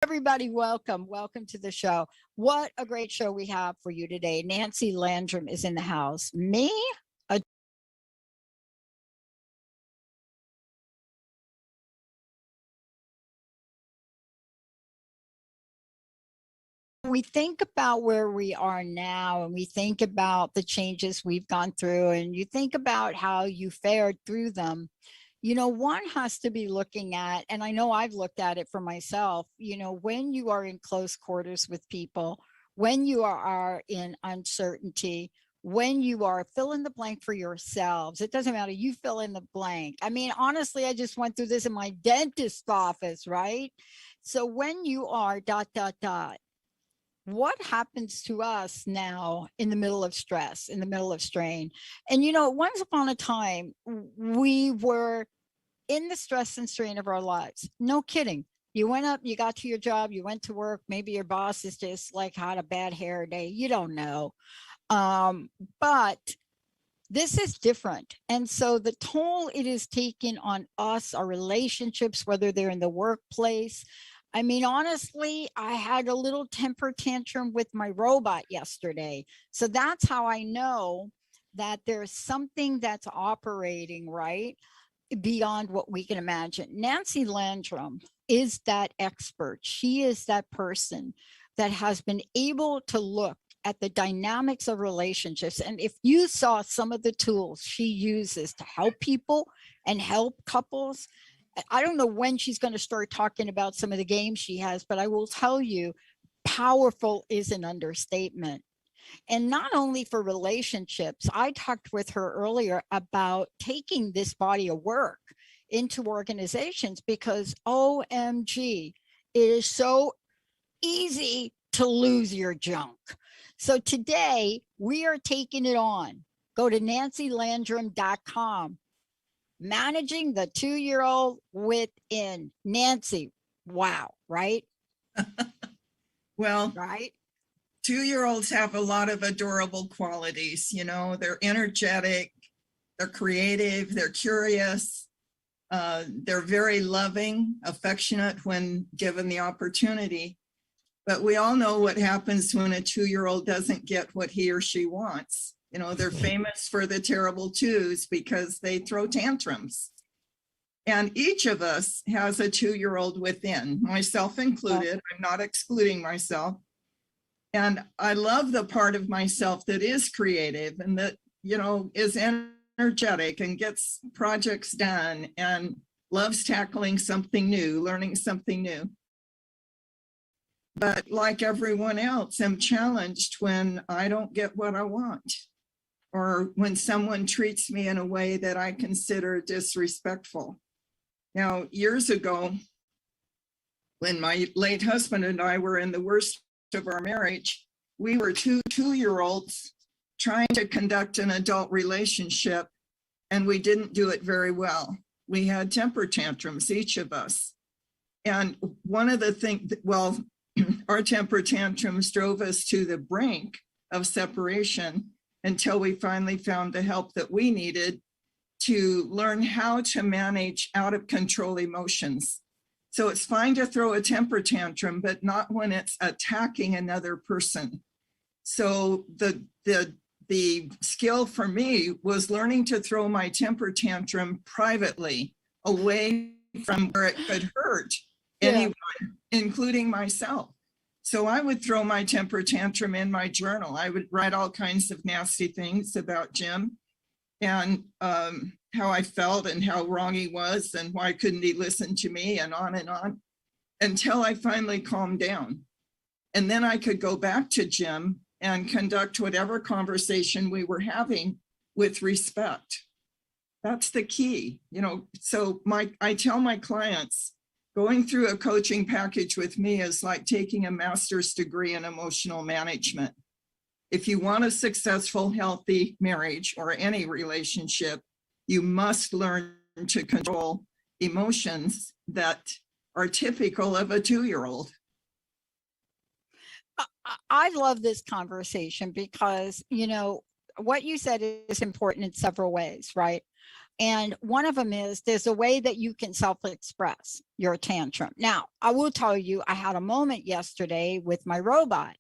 Everybody, welcome to the show. What a great show we have for you today. Nancy Landrum is in the house. Me, a we think about where we are now and we think about the changes we've gone through and you think about how you fared through them. One has to be looking at, and I know I've looked at it for myself, when you are in close quarters with people, when you are in uncertainty, when you are fill in the blank for yourselves, it doesn't matter, you fill in the blank. I mean, honestly, I just went through this in my dentist office, right? So when you are dot, dot, dot, what happens to us now in the middle of stress, in the middle of strain? And once upon a time, we were in the stress and strain of our lives. No kidding. You went up, you got to your job, you went to work. Maybe your boss is just like had a bad hair day. You don't know. But this is different. And so the toll it is taking on us, our relationships, whether they're in the workplace. I mean, honestly, I had a little temper tantrum with my robot yesterday. So that's how I know that there's something that's operating right beyond what we can imagine. Nancy Landrum is that expert. She is that person that has been able to look at the dynamics of relationships. And if you saw some of the tools she uses to help people and help couples, I don't know when she's going to start talking about some of the games she has, but I will tell you, powerful is an understatement. And not only for relationships, I talked with her earlier about taking this body of work into organizations because OMG, it is so easy to lose your junk. So today we are taking it on. Go to nancylandrum.com. Managing the 2-year-old within. Nancy, wow, right? Well, Right? 2-year-olds have a lot of adorable qualities. They're energetic, they're creative, they're curious, they're very loving, affectionate when given the opportunity. But we all know what happens when a 2-year-old doesn't get what he or she wants. They're famous for the terrible twos because they throw tantrums. And each of us has a 2-year-old within, myself included. I'm not excluding myself. And I love the part of myself that is creative and that, is energetic and gets projects done and loves tackling something new, learning something new. But like everyone else, I'm challenged when I don't get what I want or when someone treats me in a way that I consider disrespectful. Now, years ago, when my late husband and I were in the worst of our marriage, we were two-year-olds trying to conduct an adult relationship, and we didn't do it very well. We had temper tantrums, each of us. And one of the things, our temper tantrums drove us to the brink of separation until we finally found the help that we needed to learn how to manage out of control emotions. So it's fine to throw a temper tantrum, but not when it's attacking another person. So the skill for me was learning to throw my temper tantrum privately, away from where it could hurt anyone, including myself. So I would throw my temper tantrum in my journal. I would write all kinds of nasty things about Jim and how I felt and how wrong he was and why couldn't he listen to me and on until I finally calmed down. And then I could go back to Jim and conduct whatever conversation we were having with respect. That's the key, so I tell my clients, going through a coaching package with me is like taking a master's degree in emotional management. If you want a successful, healthy marriage or any relationship, you must learn to control emotions that are typical of a 2-year-old. I love this conversation because, what you said is important in several ways, right? And one of them is there's a way that you can self-express your tantrum. Now, I will tell you, I had a moment yesterday with my robot,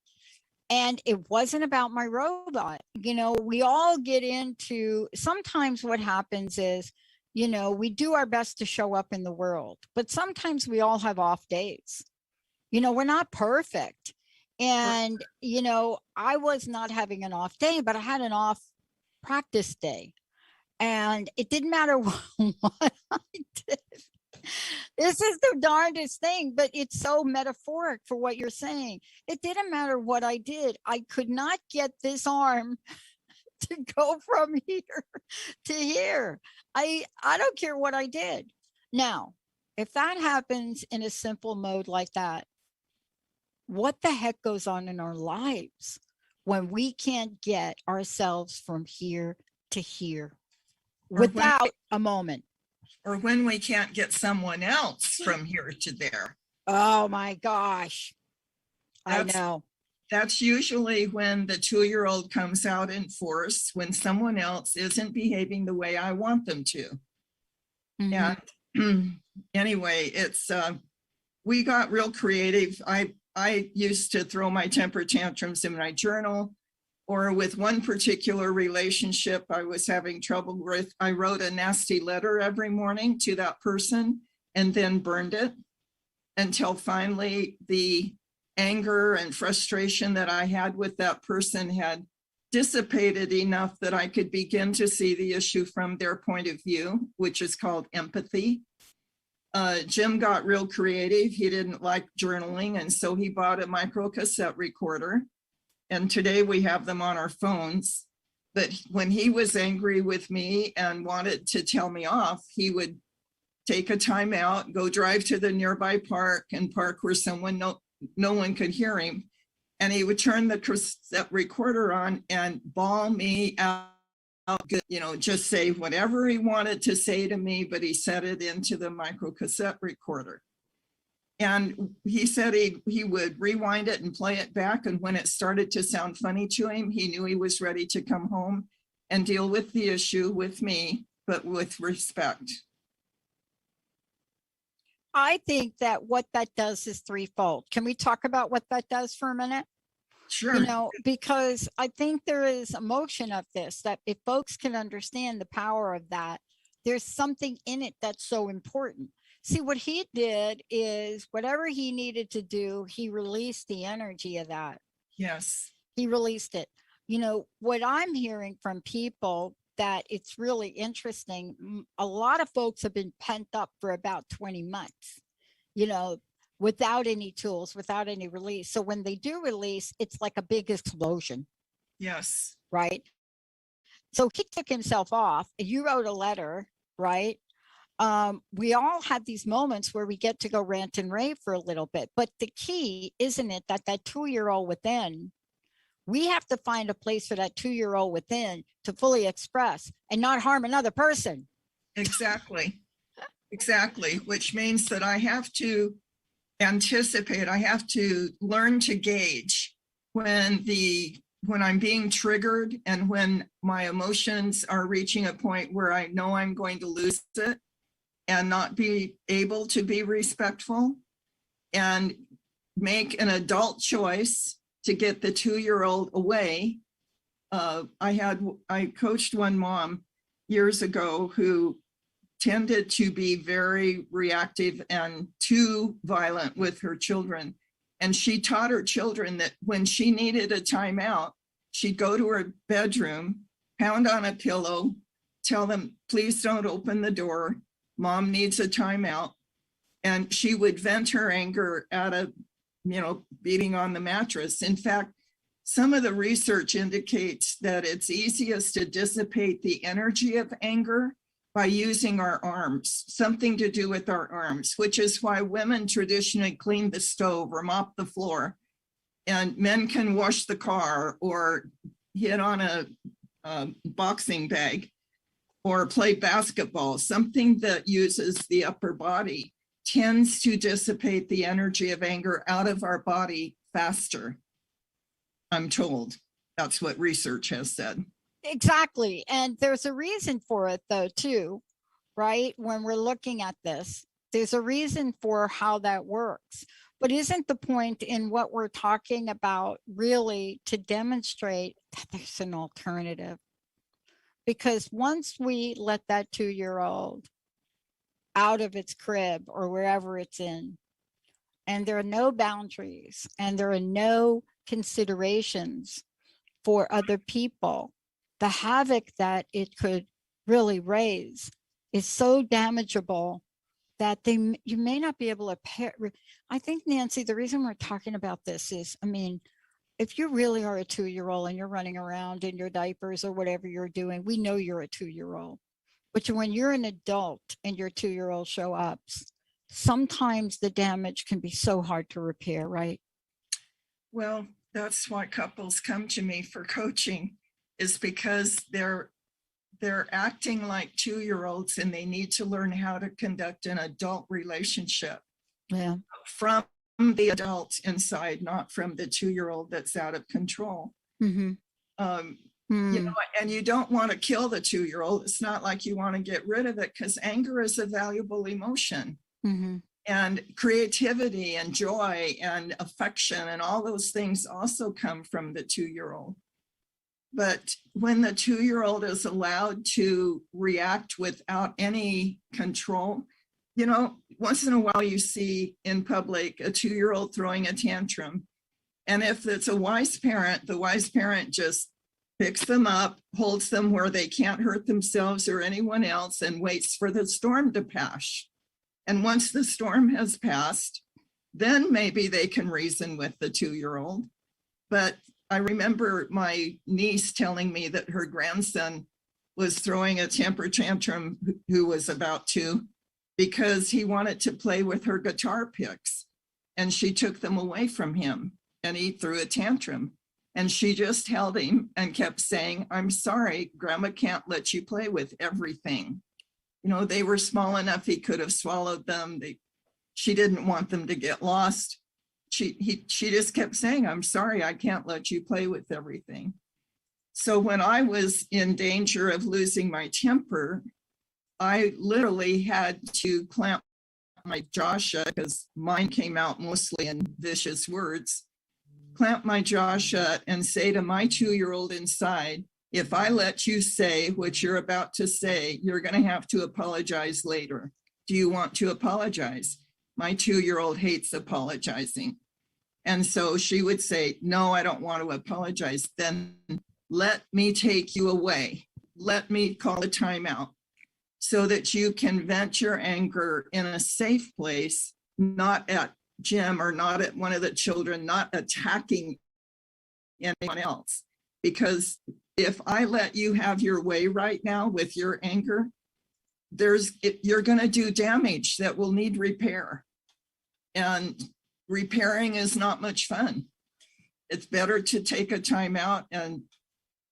and it wasn't about my robot. We all get into, sometimes what happens is, we do our best to show up in the world, but sometimes we all have off days. We're not perfect. And, I was not having an off day, but I had an off practice day. And it didn't matter what I did. This is the darndest thing, but it's so metaphoric for what you're saying. It didn't matter what I did. I could not get this arm to go from here to here. I don't care what I did. Now, if that happens in a simple mode like that, what the heck goes on in our lives when we can't get ourselves from here to here without a moment? Or when we can't get someone else from here to there. Oh my gosh. I know. That's usually when the 2-year-old comes out in force, when someone else isn't behaving the way I want them to. Mhm. And anyway, we got real creative. I used to throw my temper tantrums in my journal, or with one particular relationship I was having trouble with, I wrote a nasty letter every morning to that person and then burned it until finally the anger and frustration that I had with that person had dissipated enough that I could begin to see the issue from their point of view, which is called empathy. Jim got real creative. He didn't like journaling, and so he bought a micro cassette recorder. And today we have them on our phones. But when he was angry with me and wanted to tell me off, he would take a time out, go drive to the nearby park and park where no one could hear him. And he would turn the cassette recorder on and bawl me out, just say whatever he wanted to say to me, but he set it into the micro cassette recorder. And he said he would rewind it and play it back. And when it started to sound funny to him, he knew he was ready to come home and deal with the issue with me, but with respect. I think that what that does is threefold. Can we talk about what that does for a minute? Sure. Because I think there is emotion of this, that if folks can understand the power of that, there's something in it that's so important. See, what he did is whatever he needed to do, he released the energy of that. Yes. He released it. What I'm hearing from people, that it's really interesting. A lot of folks have been pent up for about 20 months, without any tools, without any release. So when they do release, it's like a big explosion. Yes. Right. So he took himself off. You wrote a letter, right? We all have these moments where we get to go rant and rave for a little bit. But the key, isn't it, that 2-year-old within, we have to find a place for that 2-year-old within to fully express and not harm another person. Exactly. Exactly. Which means that I have to anticipate, I have to learn to gauge when I'm being triggered and when my emotions are reaching a point where I know I'm going to lose it and not be able to be respectful, and make an adult choice to get the 2-year-old away. I coached one mom years ago who tended to be very reactive and too violent with her children. And she taught her children that when she needed a timeout, she'd go to her bedroom, pound on a pillow, tell them, please don't open the door. Mom needs a timeout. And she would vent her anger out of, beating on the mattress. In fact, some of the research indicates that it's easiest to dissipate the energy of anger by using our arms, something to do with our arms, which is why women traditionally clean the stove or mop the floor, and men can wash the car or hit on a boxing bag or play basketball. Something that uses the upper body tends to dissipate the energy of anger out of our body faster. I'm told that's what research has said. Exactly. And there's a reason for it, though, too. right? When we're looking at this, there's a reason for how that works. But isn't the point in what we're talking about really to demonstrate that there's an alternative? Because once we let that 2-year-old out of its crib or wherever it's in, and there are no boundaries and there are no considerations for other people, the havoc that it could really raise is so damageable that you may not be able to I think, Nancy, the reason we're talking about this is, I mean, if you really are a 2-year-old and you're running around in your diapers or whatever you're doing, we know you're a 2-year-old. But when you're an adult and your 2-year-old show up, sometimes the damage can be so hard to repair, right? Well, that's why couples come to me for coaching, is because they're acting like 2-year-olds and they need to learn how to conduct an adult relationship. Yeah. From the adult inside, not from the 2-year-old that's out of control. Mm-hmm. You know, and you don't want to kill the 2-year-old. It's not like you want to get rid of it, because anger is a valuable emotion. Mm-hmm. And creativity and joy and affection and all those things also come from the 2-year-old. But when the 2-year-old is allowed to react without any control, you know, once in a while you see in public a 2-year-old throwing a tantrum. And if it's a wise parent, the wise parent just picks them up, holds them where they can't hurt themselves or anyone else, and waits for the storm to pass. And once the storm has passed, then maybe they can reason with the 2-year-old. But I remember my niece telling me that her grandson was throwing a temper tantrum, who was about 2, because he wanted to play with her guitar picks. And she took them away from him and he threw a tantrum. And she just held him and kept saying, "I'm sorry, Grandma can't let you play with everything." You know, they were small enough he could have swallowed them. She didn't want them to get lost. She just kept saying, "I'm sorry, I can't let you play with everything." So when I was in danger of losing my temper, I literally had to clamp my jaw shut, because mine came out mostly in vicious words. Clamp my jaw shut and say to my 2-year-old inside, "If I let you say what you're about to say, you're going to have to apologize later. Do you want to apologize?" My 2-year-old hates apologizing. And so she would say, "No, I don't want to apologize." "Then let me take you away. Let me call a timeout so that you can vent your anger in a safe place, not at Jim or not at one of the children, not attacking anyone else. Because if I let you have your way right now with your anger, you're going to do damage that will need repair. And repairing is not much fun. It's better to take a time out and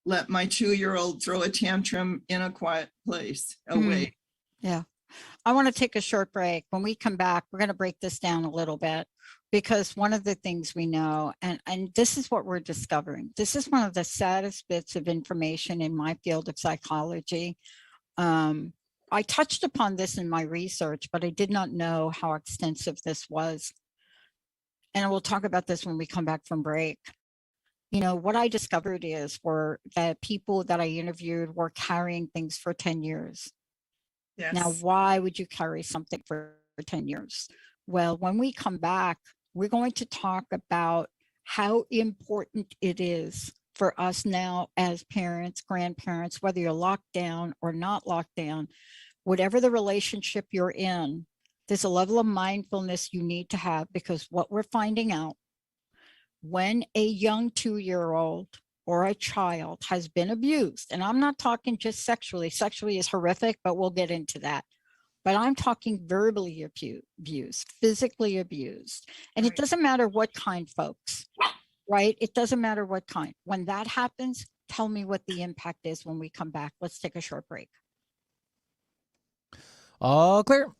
let my 2-year-old throw a tantrum in a quiet place away. Yeah. I want to take a short break. When we come back, we're going to break this down a little bit, because one of the things we know, and this is what we're discovering. This is one of the saddest bits of information in my field of psychology. I touched upon this in my research, but I did not know how extensive this was. And we'll talk about this when we come back from break. You know, what I discovered were that people that I interviewed were carrying things for 10 years. Yes. Now, why would you carry something for 10 years? Well, when we come back, we're going to talk about how important it is for us now as parents, grandparents, whether you're locked down or not locked down, whatever the relationship you're in, there's a level of mindfulness you need to have, because what we're finding out, when a young 2-year-old or a child has been abused, and I'm not talking just sexually is horrific, but we'll get into that. But I'm talking verbally abused, physically abused. And Right. It doesn't matter what kind, folks, right? It doesn't matter what kind. When that happens, tell me what the impact is when we come back. Let's take a short break. All clear.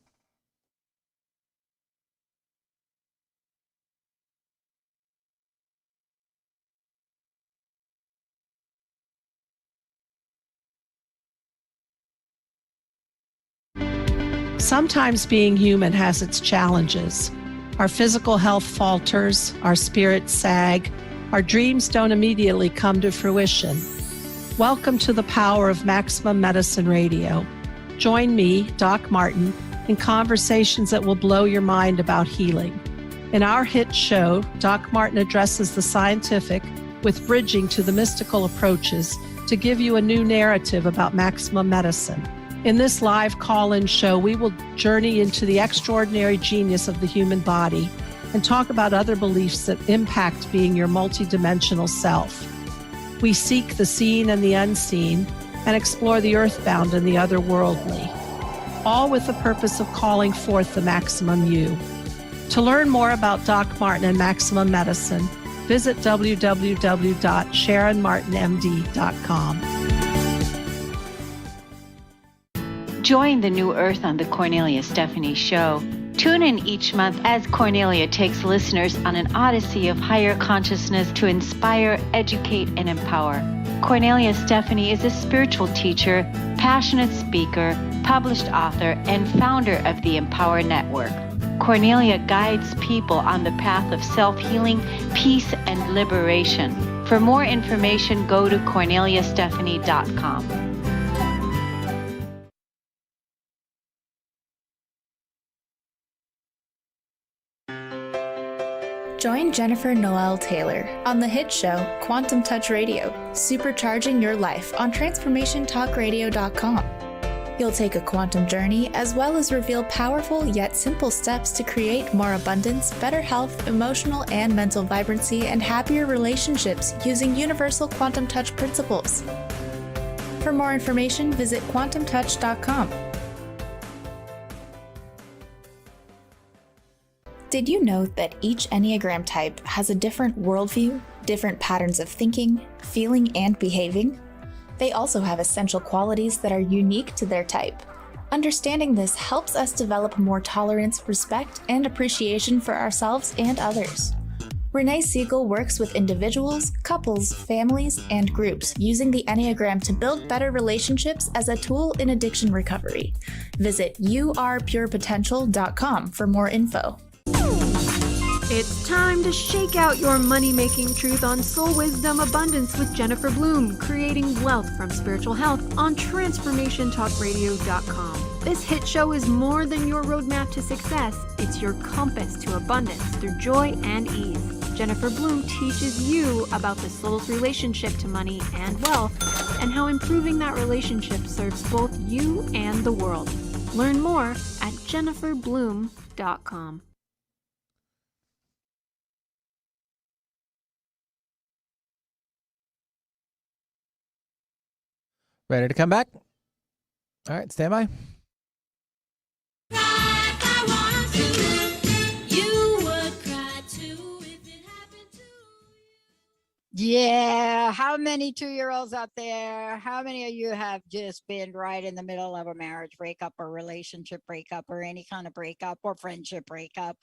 Sometimes being human has its challenges. Our physical health falters, our spirits sag, our dreams don't immediately come to fruition. Welcome to the power of Maximum Medicine Radio. Join me, Doc Martin, in conversations that will blow your mind about healing. In our hit show, Doc Martin addresses the scientific with bridging to the mystical approaches to give you a new narrative about maximum medicine. In this live call-in show, we will journey into the extraordinary genius of the human body and talk about other beliefs that impact being your multidimensional self. We seek the seen and the unseen and explore the earthbound and the otherworldly, all with the purpose of calling forth the maximum you. To learn more about Doc Martin and Maximum Medicine, visit www.sharonmartinmd.com. Join the new earth on the Cornelia Stephanie Show. Tune in each month as Cornelia takes listeners on an odyssey of higher consciousness to inspire, educate, and empower. Cornelia Stephanie is a spiritual teacher, passionate speaker, published author, and founder of the Empower Network. Cornelia guides people on the path of self-healing, peace, and liberation. For more information, go to corneliastephanie.com. Join Jennifer Noel Taylor on the hit show Quantum Touch Radio, supercharging your life on transformationtalkradio.com. You'll take a quantum journey as well as reveal powerful yet simple steps to create more abundance, better health, emotional and mental vibrancy, and happier relationships using universal quantum touch principles. For more information, visit quantumtouch.com. Did you know that each Enneagram type has a different worldview, different patterns of thinking, feeling, and behaving? They also have essential qualities that are unique to their type. Understanding this helps us develop more tolerance, respect, and appreciation for ourselves and others. Renee Siegel works with individuals, couples, families, and groups using the Enneagram to build better relationships as a tool in addiction recovery. Visit yourpurepotential.com for more info. It's time to shake out your money-making truth on Soul Wisdom Abundance with Jennifer Bloom, creating wealth from spiritual health on TransformationTalkRadio.com. This hit show is more than your roadmap to success. It's your compass to abundance through joy and ease. Jennifer Bloom teaches you about the soul's relationship to money and wealth and how improving that relationship serves both you and the world. Learn more at jenniferbloom.com. Ready to come back? All right, stand by. Yeah, how many 2-year-olds out there? How many of you have just been right in the middle of a marriage breakup or relationship breakup or any kind of breakup or friendship breakup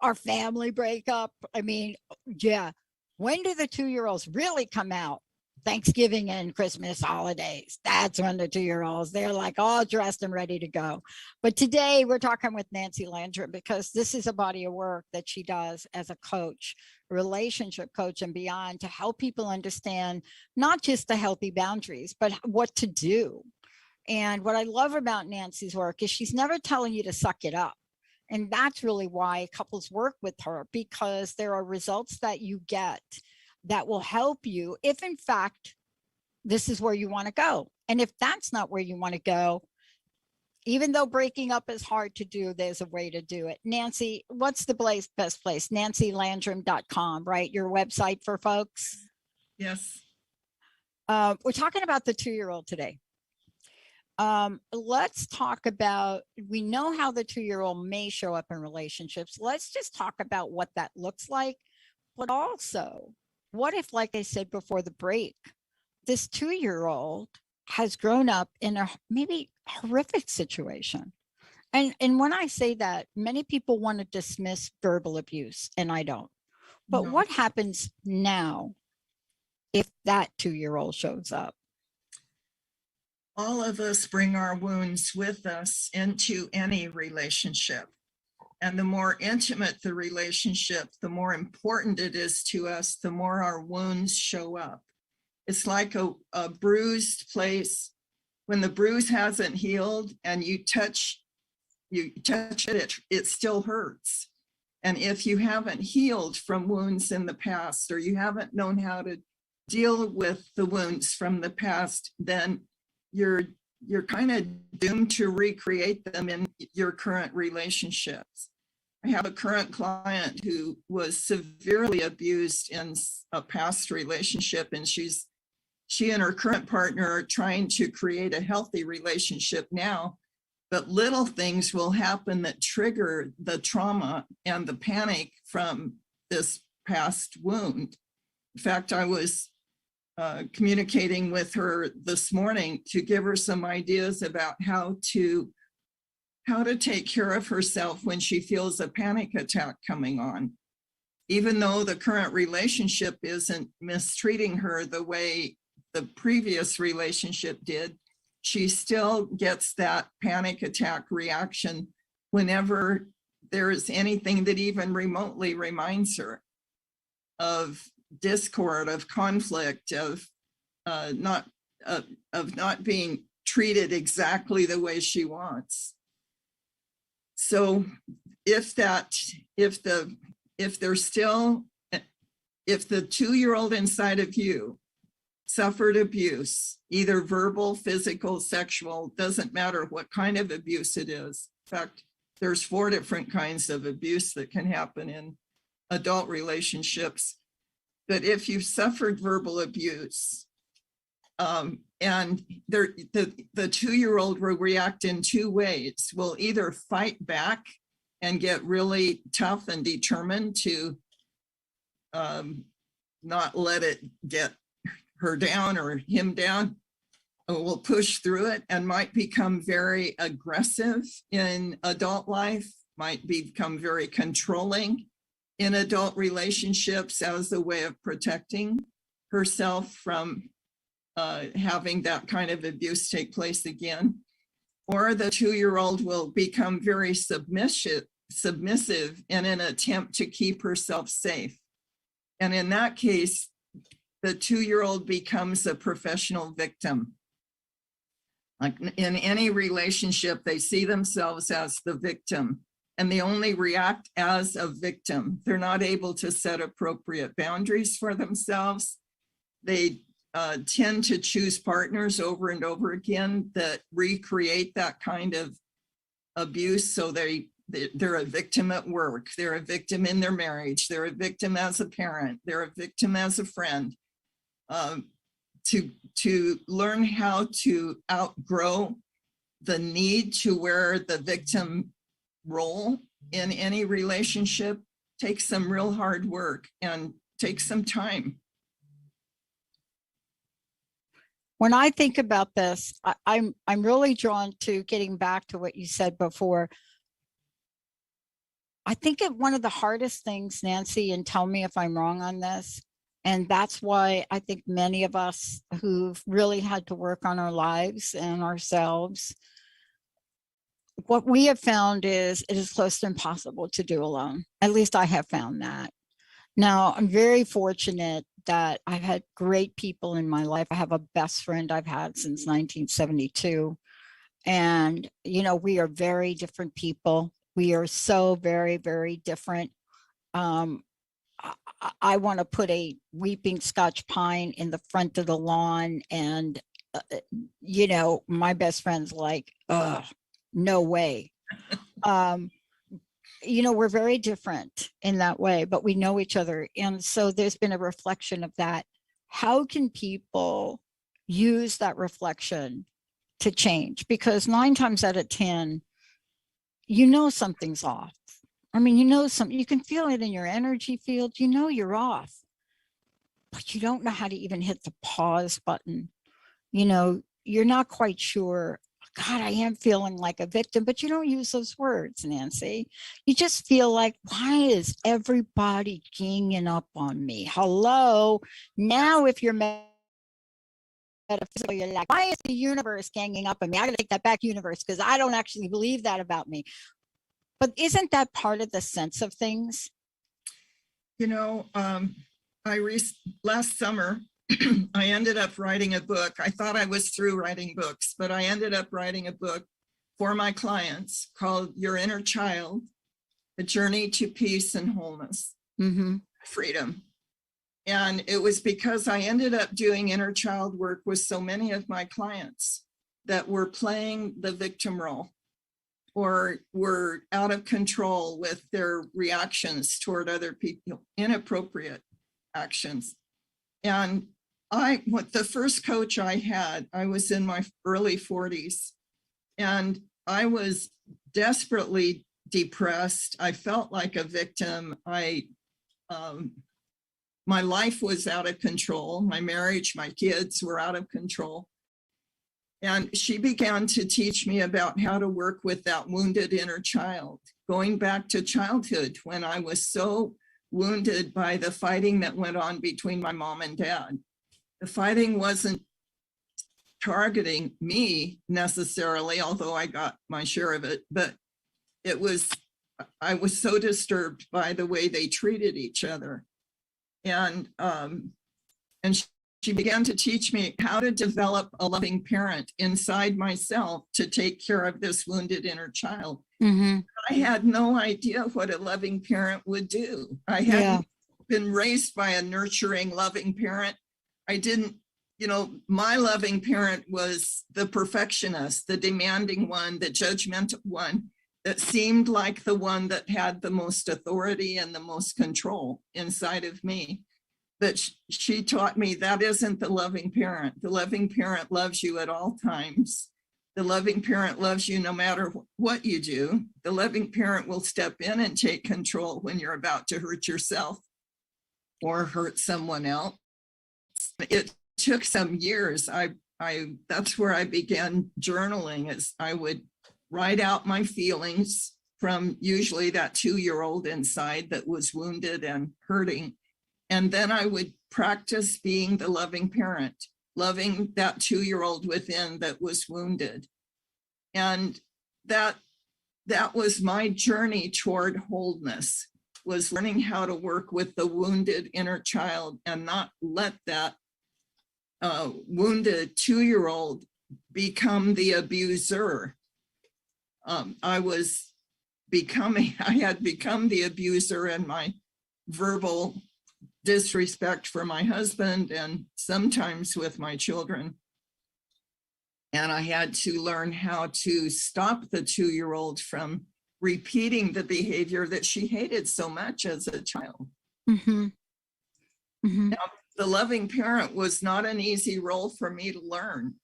or family breakup? I mean, yeah. When do the 2-year-olds really come out? Thanksgiving and Christmas holidays. That's when the 2-year-olds, they're like all dressed and ready to go. But today we're talking with Nancy Landrum because this is a body of work that she does as a coach, relationship coach and beyond, to help people understand not just the healthy boundaries, but what to do. And what I love about Nancy's work is she's never telling you to suck it up. And that's really why couples work with her, because there are results that you get that will help you if in fact this is where you want to go. And if that's not where you want to go, even though breaking up is hard to do, there's a way to do it. Nancy, what's the best place? NancyLandrum.com, right? Your website for folks? Yes. We're talking about the 2-year-old today. Let's talk about, we know how the 2-year-old may show up in relationships. Let's just talk about what that looks like, but also, what if, like I said before the break, this 2-year-old has grown up in a maybe horrific situation? And when I say that, many people want to dismiss verbal abuse, and I don't. But No. what happens now if that 2-year-old shows up? All of us bring our wounds with us into any relationship. And the more intimate the relationship, the more important it is to us, the more our wounds show up. It's like a bruised place. When the bruise hasn't healed and you touch it, it still hurts. And if you haven't healed from wounds in the past, or you haven't known how to deal with the wounds from the past, then you're kind of doomed to recreate them in your current relationships. I have a current client who was severely abused in a past relationship, and she and her current partner are trying to create a healthy relationship now, but little things will happen that trigger the trauma and the panic from this past wound. In fact, I was communicating with her this morning to give her some ideas about how to take care of herself when she feels a panic attack coming on. Even though the current relationship isn't mistreating her the way the previous relationship did, she still gets that panic attack reaction whenever there is anything that even remotely reminds her of discord, of conflict, of not being treated exactly the way she wants. So if the 2-year-old inside of you suffered abuse, either verbal, physical, sexual, doesn't matter what kind of abuse it is. In fact, there's 4 different kinds of abuse that can happen in adult relationships. But if you've suffered verbal abuse, and the 2-year-old will react in 2 ways. Will either fight back and get really tough and determined to not let it get her down or him down, or will push through it and might become very aggressive in adult life, might become very controlling in adult relationships as a way of protecting herself from having that kind of abuse take place again. Or the 2-year-old will become very submissive in an attempt to keep herself safe. And in that case, the 2-year-old becomes a professional victim. Like in any relationship, they see themselves as the victim, and they only react as a victim. They're not able to set appropriate boundaries for themselves. They tend to choose partners over and over again that recreate that kind of abuse. So they're a victim at work, they're a victim in their marriage, they're a victim as a parent, they're a victim as a friend. To learn how to outgrow the need to wear the victim role in any relationship takes some real hard work and takes some time. When I think about this, I'm really drawn to getting back to what you said before. I think one of the hardest things, Nancy, and tell me if I'm wrong on this, and that's why I think many of us who've really had to work on our lives and ourselves, what we have found is it is close to impossible to do alone. At least I have found that. Now, I'm very fortunate that I've had great people in my life. I have a best friend I've had since 1972. And, you know, we are very different people. We are so very, very different. I want to put a weeping Scotch pine in the front of the lawn. And, you know, my best friend's like, no way. You know, we're very different in that way, but we know each other. And so there's been a reflection of that. How can people use that reflection to change? Because 9 times out of 10, you know, something's off. I mean, you know, you can feel it in your energy field, you know, you're off, but you don't know how to even hit the pause button. You know, you're not quite sure. God, I am feeling like a victim, but you don't use those words, Nancy. You just feel like, why is everybody ganging up on me? Hello. Now, if you're metaphysical, you're like, why is the universe ganging up on me? I gotta take that back, universe, because I don't actually believe that about me. But isn't that part of the sense of things? You know, last summer, I ended up writing a book. I thought I was through writing books, but I ended up writing a book for my clients called Your Inner Child, A Journey to Peace and Wholeness, Freedom. And it was because I ended up doing inner child work with so many of my clients that were playing the victim role or were out of control with their reactions toward other people, inappropriate actions. And the first coach I had, I was in my early 40s, and I was desperately depressed. I felt like a victim. My life was out of control. My marriage, my kids were out of control. And she began to teach me about how to work with that wounded inner child, going back to childhood when I was so wounded by the fighting that went on between my mom and dad. The fighting wasn't targeting me necessarily, although I got my share of it, but I was so disturbed by the way they treated each other. And she began to teach me how to develop a loving parent inside myself to take care of this wounded inner child. I had no idea what a loving parent would do. I hadn't been raised by a nurturing, loving parent. I didn't, my loving parent was the perfectionist, the demanding one, the judgmental one that seemed like the one that had the most authority and the most control inside of me. But she taught me that isn't the loving parent. The loving parent loves you at all times. The loving parent loves you no matter what you do. The loving parent will step in and take control when you're about to hurt yourself or hurt someone else. It took some years. That's where I began journaling, as I would write out my feelings from usually that 2-year-old inside that was wounded and hurting. And then I would practice being the loving parent, loving that 2-year-old within that was wounded. And that was my journey toward wholeness, was learning how to work with the wounded inner child and not let that wounded 2-year-old become the abuser. I had become the abuser in my verbal disrespect for my husband and sometimes with my children. And I had to learn how to stop the 2-year-old from repeating the behavior that she hated so much as a child. Now, the loving parent was not an easy role for me to learn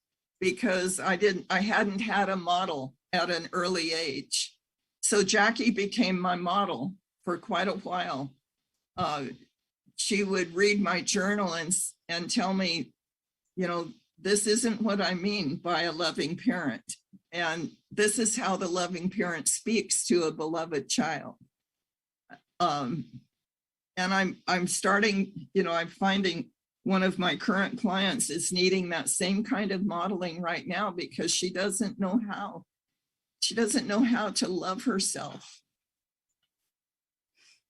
because I hadn't had a model at an early age. So Jackie became my model for quite a while. She would read my journal and tell me, this isn't what I mean by a loving parent. And this is how the loving parent speaks to a beloved child. And I'm starting, I'm finding one of my current clients is needing that same kind of modeling right now because she doesn't know how. She doesn't know how to love herself.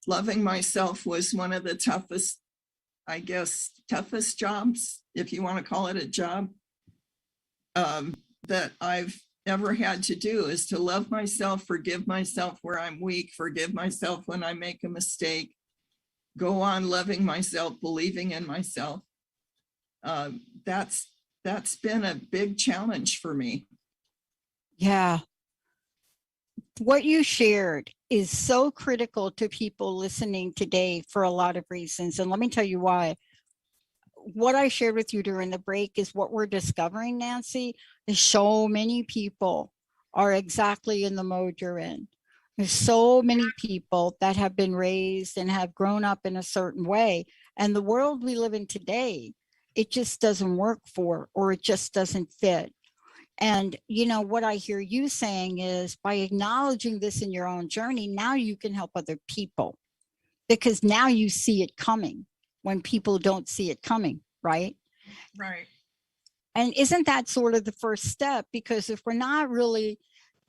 Loving myself was one of the toughest jobs, if you want to call it a job, that I've ever had to do, is to love myself, forgive myself where I'm weak, forgive myself when I make a mistake, go on loving myself, believing in myself. That's been a big challenge for me. Yeah. What you shared is so critical to people listening today for a lot of reasons. And let me tell you why. What I shared with you during the break is what we're discovering, Nancy, is so many people are exactly in the mode you're in. There's so many people that have been raised and have grown up in a certain way. And the world we live in today, it just doesn't work for, or it just doesn't fit. And, what I hear you saying is by acknowledging this in your own journey, now you can help other people because now you see it coming when people don't see it coming, right? Right. And isn't that sort of the first step? Because if we're not really,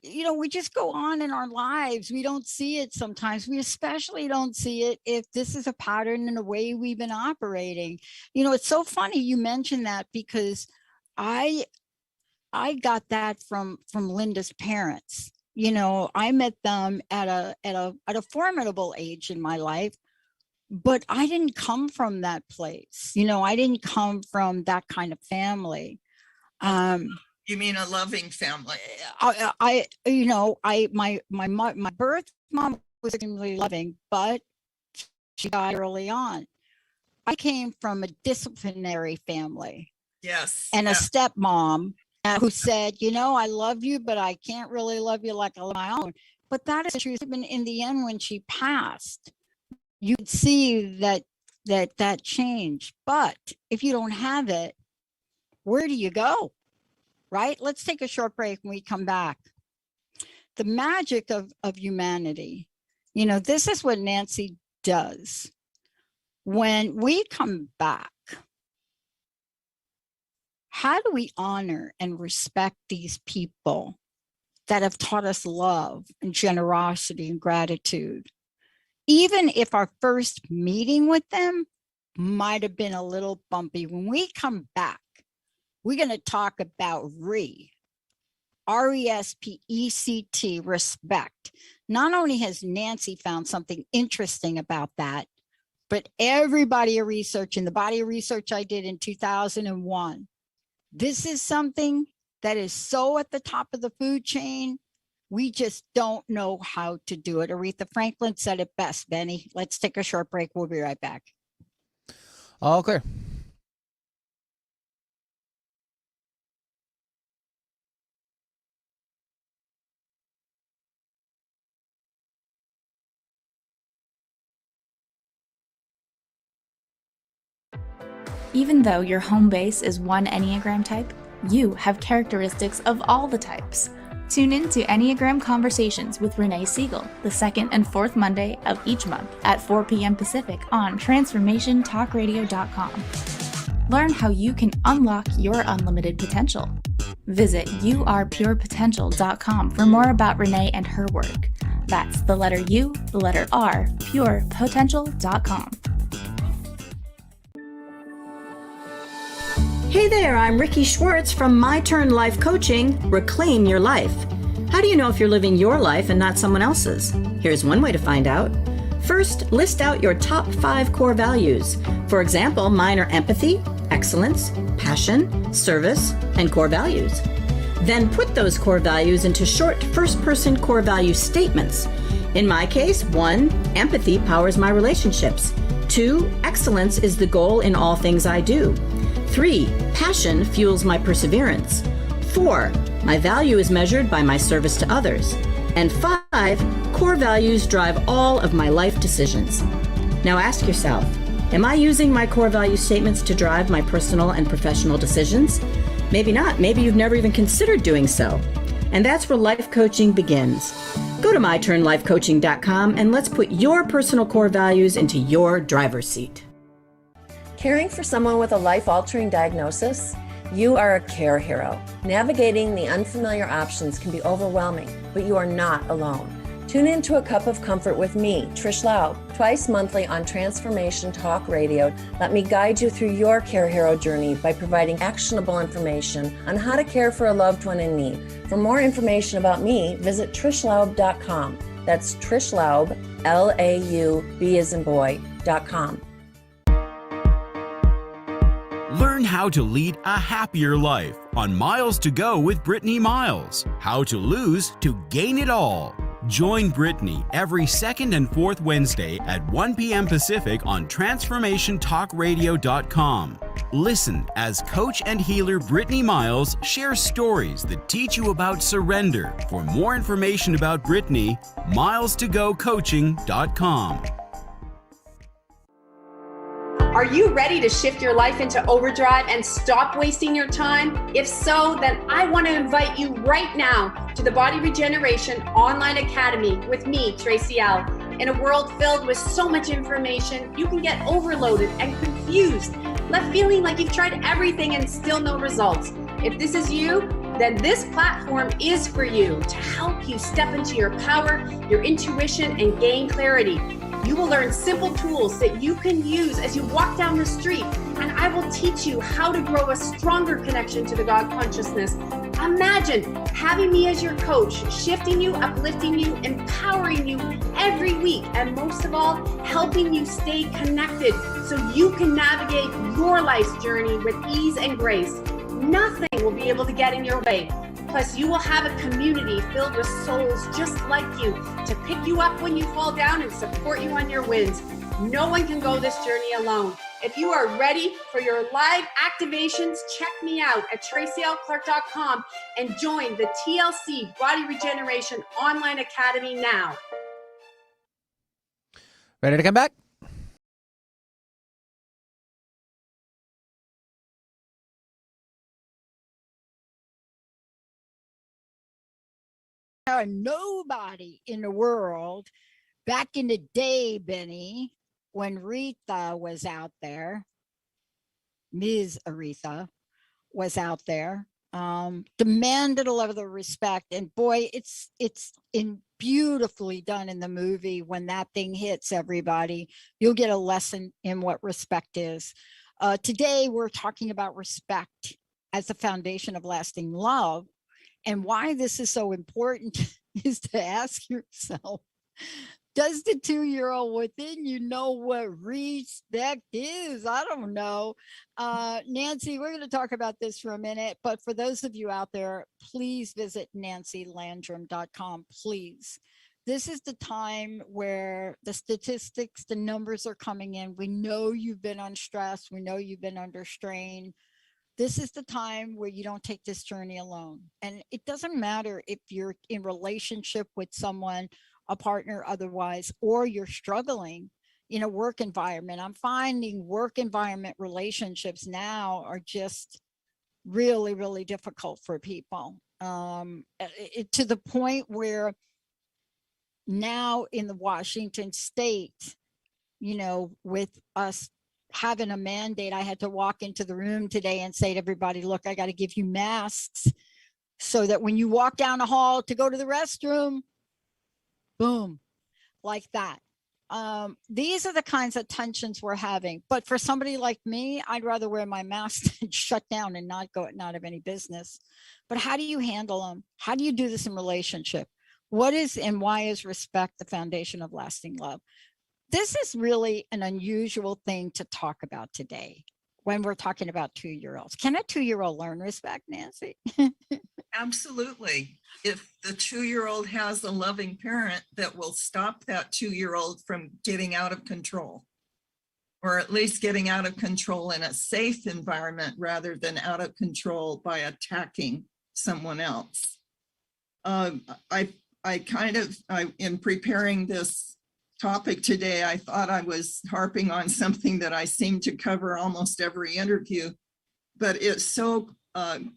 we just go on in our lives. We don't see it sometimes. We especially don't see it if this is a pattern in the way we've been operating. It's so funny you mentioned that, because I got that from Linda's parents. I met them at a formidable age in my life, but I didn't come from that place. I didn't come from that kind of family. You mean a loving family? My birth mom was extremely loving, but she died early on. I came from a disciplinary family. Yes. And a stepmom who said, I love you, but I can't really love you like I love my own. But that is the truth. And in the end, when she passed, you could see that change. But if you don't have it, where do you go? Right? Let's take a short break when we come back. The magic of humanity. This is what Nancy does. When we come back, how do we honor and respect these people that have taught us love and generosity and gratitude? Even if our first meeting with them might have been a little bumpy, when we come back, we're going to talk about RESPECT, respect. Not only has Nancy found something interesting about that, but everybody researching, the body of research I did in 2001, this is something that is so at the top of the food chain, we just don't know how to do it. Aretha Franklin said it best, Benny. Let's take a short break. We'll be right back. All clear. Even though your home base is one Enneagram type, you have characteristics of all the types. Tune in to Enneagram Conversations with Renee Siegel, the second and fourth Monday of each month at 4 p.m. Pacific on TransformationTalkRadio.com. Learn how you can unlock your unlimited potential. Visit yourpurepotential.com for more about Renee and her work. That's the letter U, the letter R, purepotential.com. Hey there, I'm Ricky Schwartz from My Turn Life Coaching, Reclaim Your Life. How do you know if you're living your life and not someone else's? Here's one way to find out. First, list out your top 5 core values. For example, mine are empathy, excellence, passion, service, and core values. Then put those core values into short first-person core value statements. In my case, 1, empathy powers my relationships. 2, excellence is the goal in all things I do. 3, passion fuels my perseverance. 4, my value is measured by my service to others. And 5, core values drive all of my life decisions. Now ask yourself, am I using my core value statements to drive my personal and professional decisions? Maybe not. Maybe you've never even considered doing so. And that's where life coaching begins. Go to myturnlifecoaching.com and let's put your personal core values into your driver's seat. Caring for someone with a life-altering diagnosis? You are a care hero. Navigating the unfamiliar options can be overwhelming, but you are not alone. Tune in to A Cup of Comfort with me, Trish Laub, twice monthly on Transformation Talk Radio. Let me guide you through your care hero journey by providing actionable information on how to care for a loved one in need. For more information about me, visit trishlaub.com. That's Trish Laub, L-A-U-B as in boy.com. Learn how to lead a happier life on Miles to Go with Brittany Miles. How to lose to gain it all. Join Brittany every second and fourth Wednesday at 1 p.m. Pacific on TransformationTalkRadio.com. Listen as coach and healer Brittany Miles shares stories that teach you about surrender. For more information about Brittany, milestogocoaching.com. Are you ready to shift your life into overdrive and stop wasting your time? If so, then I want to invite you right now to the Body Regeneration Online Academy with me, Tracy L. In a world filled with so much information, you can get overloaded and confused, left feeling like you've tried everything and still no results. If this is you, then this platform is for you to help you step into your power, your intuition, and gain clarity. You will learn simple tools that you can use as you walk down the street, and I will teach you how to grow a stronger connection to the God consciousness. Imagine having me as your coach, shifting you, uplifting you, empowering you every week, and most of all, helping you stay connected so you can navigate your life's journey with ease and grace. Nothing will be able to get in your way. Plus, you will have a community filled with souls just like you to pick you up when you fall down and support you on your wins. No one can go this journey alone. If you are ready for your live activations, check me out at tracylclark.com and join the TLC Body Regeneration Online Academy now. Ready to come back? Nobody in the world back in the day, Benny, when Aretha was out there, Ms. Aretha was out there, demanded a lot of the respect. And boy, it's beautifully done in the movie. When that thing hits everybody, you'll get a lesson in what respect is. Today, we're talking about respect as the foundation of lasting love. And why this is so important is to ask yourself, does the 2-year-old within you know what respect is? I don't know. Nancy, we're going to talk about this for a minute, but for those of you out there, please visit nancylandrum.com, please. This is the time where the statistics, the numbers are coming in. We know you've been on stress. We know you've been under strain. This is the time where you don't take this journey alone. And it doesn't matter if you're in relationship with someone, a partner otherwise, or you're struggling in a work environment. I'm finding work environment relationships now are just really, really difficult for people, to the point where now in the Washington state, with us having a mandate, I had to walk into the room today and say to everybody, look, I got to give you masks so that when you walk down the hall to go to the restroom, boom, like that. These are the kinds of tensions we're having. But for somebody like me, I'd rather wear my mask and shut down and not have any business. But how do you handle them? How do you do this in relationship? What is and why is respect the foundation of lasting love? This is really an unusual thing to talk about today when we're talking about 2-year-olds. Can a 2-year-old learn respect, Nancy? Absolutely. If the 2-year-old has a loving parent that will stop that 2-year-old from getting out of control, or at least getting out of control in a safe environment rather than out of control by attacking someone else. In preparing this topic today, I thought I was harping on something that I seem to cover almost every interview, but it's so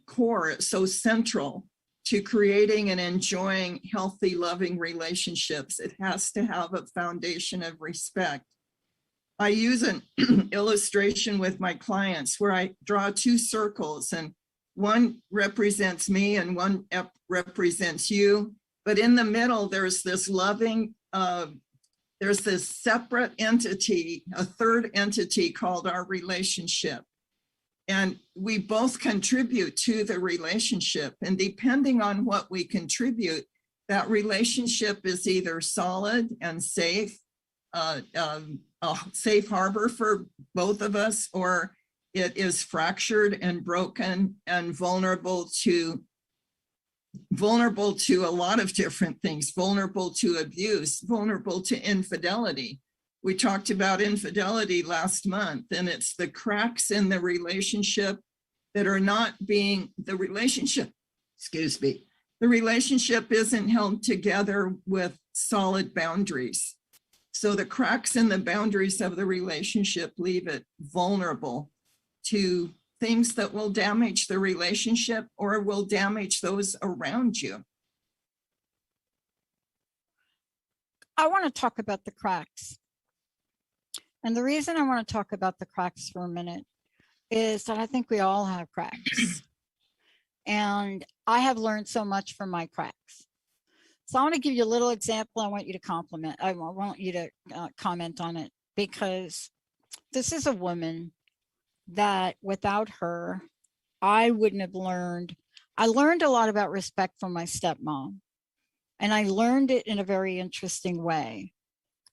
core, it's so central to creating and enjoying healthy, loving relationships. It has to have a foundation of respect. I use an illustration with my clients where I draw 2 circles, and one represents me and one represents you, but in the middle, there's this loving, there's this separate entity, a third entity called our relationship. And we both contribute to the relationship. And depending on what we contribute, that relationship is either solid and safe, a safe harbor for both of us, or it is fractured and broken and vulnerable to a lot of different things, vulnerable to abuse, vulnerable to infidelity. We talked about infidelity last month, and it's the cracks in the relationship that are not being, the relationship isn't held together with solid boundaries. So the cracks in the boundaries of the relationship leave it vulnerable to things that will damage the relationship or will damage those around you. I want to talk about the cracks. And the reason I want to talk about the cracks for a minute is that I think we all have cracks. And I have learned so much from my cracks. So I want to give you a little example. I want you to compliment. I want you to comment on it, because this is a woman that without her, I wouldn't have learned. I learned a lot about respect from my stepmom, and I learned it in a very interesting way.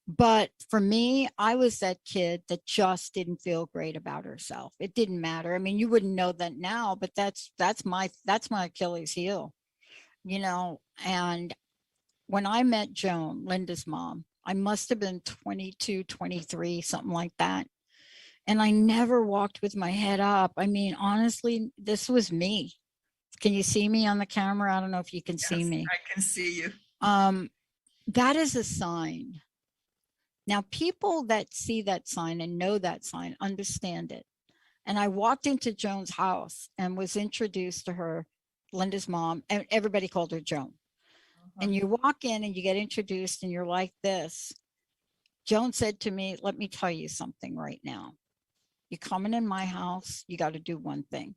But for me, I was that kid that just didn't feel great about herself. It didn't matter. I mean, you wouldn't know that now, but that's my Achilles heel, you know. And when I met Joan, Linda's mom, I must have been 22, 23, something like that. And I never walked with my head up. I mean, honestly, this was me. Can you see me on the camera? I don't know if you can see me. I can see you. That is a sign. Now, people that see that sign and know that sign understand it. And I walked into Joan's house and was introduced to her, Linda's mom, and everybody called her Joan. And you walk in and you get introduced and you're like this. Joan said to me, let me tell you something right now. You're coming in my house, you got to do one thing.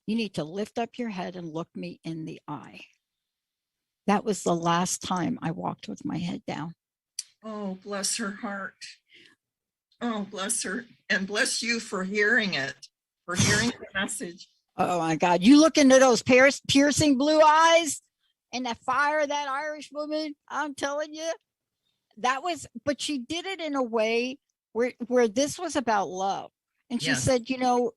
You need to lift up your head and look me in the eye. That was the last time I walked with my head down. Oh, bless her heart. Oh, bless her. And bless you for hearing it, for hearing the message. Oh my God. You look into those piercing blue eyes and that fire, that Irish woman, I'm telling you, that was, but she did it in a way where this was about love. And she said, you know,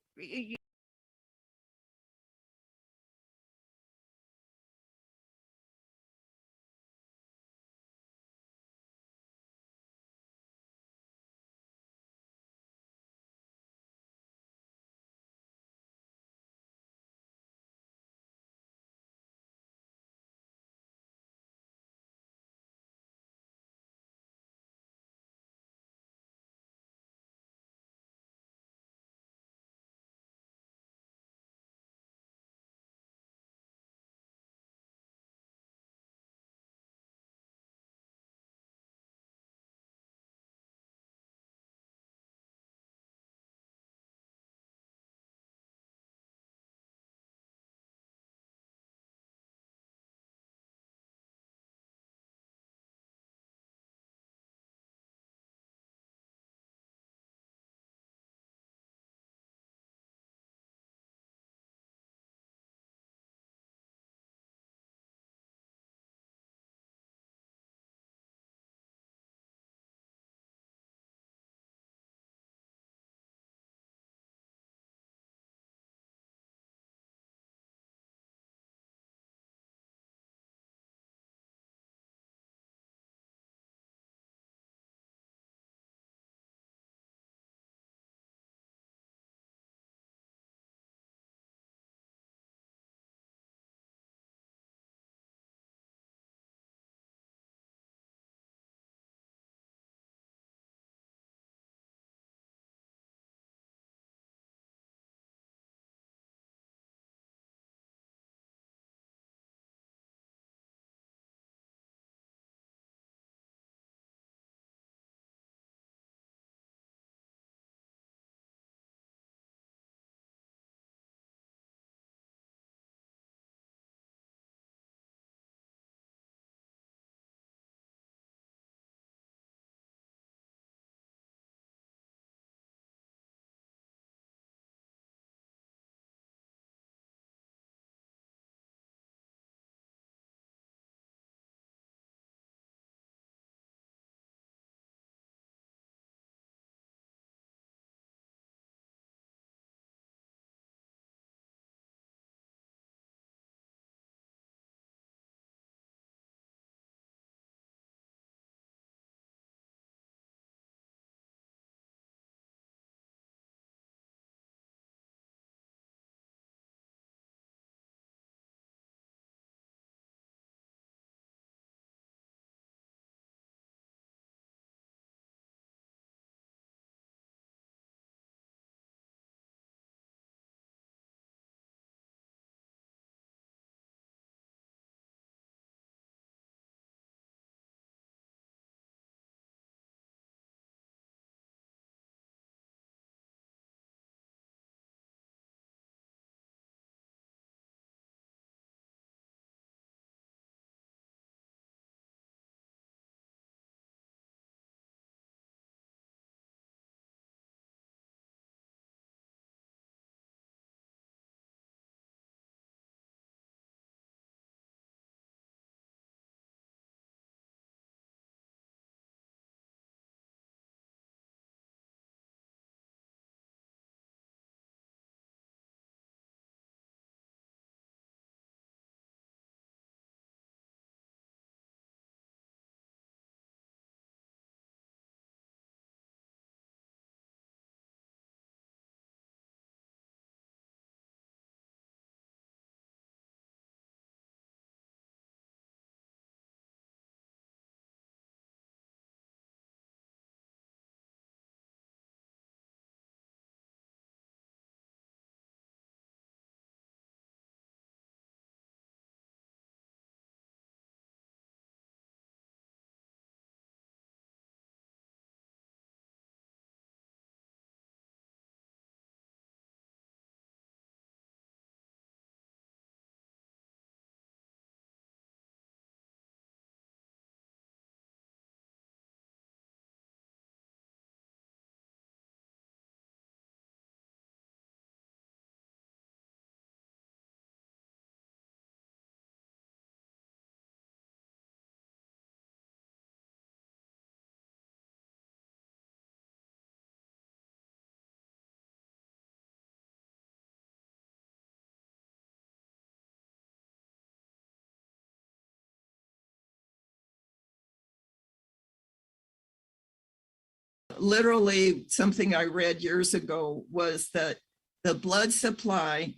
literally something I read years ago was that the blood supply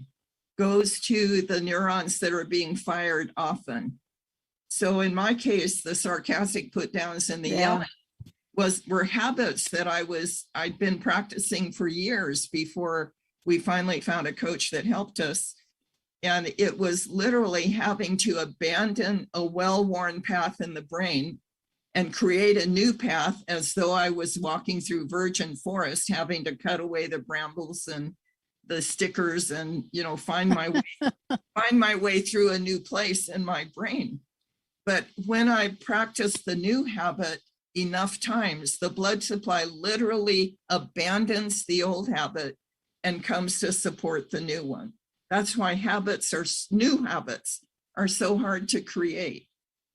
goes to the neurons that are being fired often. So in my case, the sarcastic put downs and the yelling were habits that I'd been practicing for years before we finally found a coach that helped us. And it was literally having to abandon a well-worn path in the brain and create a new path, as though I was walking through virgin forest, having to cut away the brambles and the stickers and, find my way through a new place in my brain. But when I practiced the new habit enough times, the blood supply literally abandons the old habit and comes to support the new one. That's why new habits are so hard to create,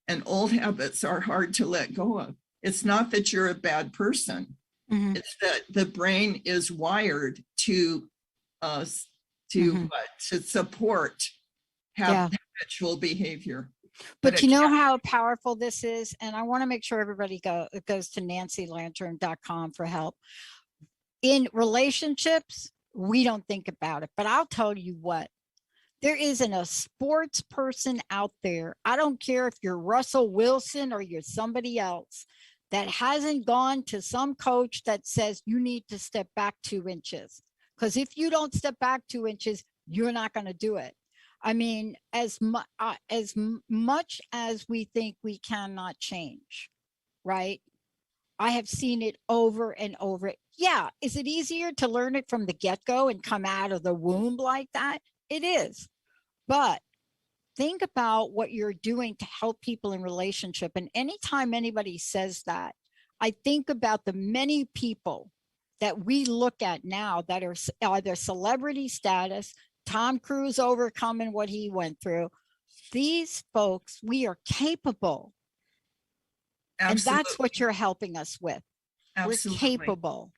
and old habits are hard to let go of. It's not that you're a bad person. Mm-hmm. It's that the brain is wired to support habitual behavior. But you know how powerful this is? And I want to make sure everybody goes to nancylandrum.com for help. In relationships, we don't think about it, but I'll tell you what, there isn't a sports person out there, I don't care if you're Russell Wilson or you're somebody else, that hasn't gone to some coach that says you need to step back 2 inches. Because if you don't step back 2 inches, you're not going to do it. I mean, as much as we think we cannot change, right? I have seen it over and over. Yeah. Is it easier to learn it from the get-go and come out of the womb like that? It is. But think about what you're doing to help people in relationship. And anytime anybody says that, I think about the many people that we look at now that are either celebrity status, Tom Cruise overcoming what he went through. These folks, we are capable. Absolutely. And that's what you're helping us with. Absolutely. We're capable.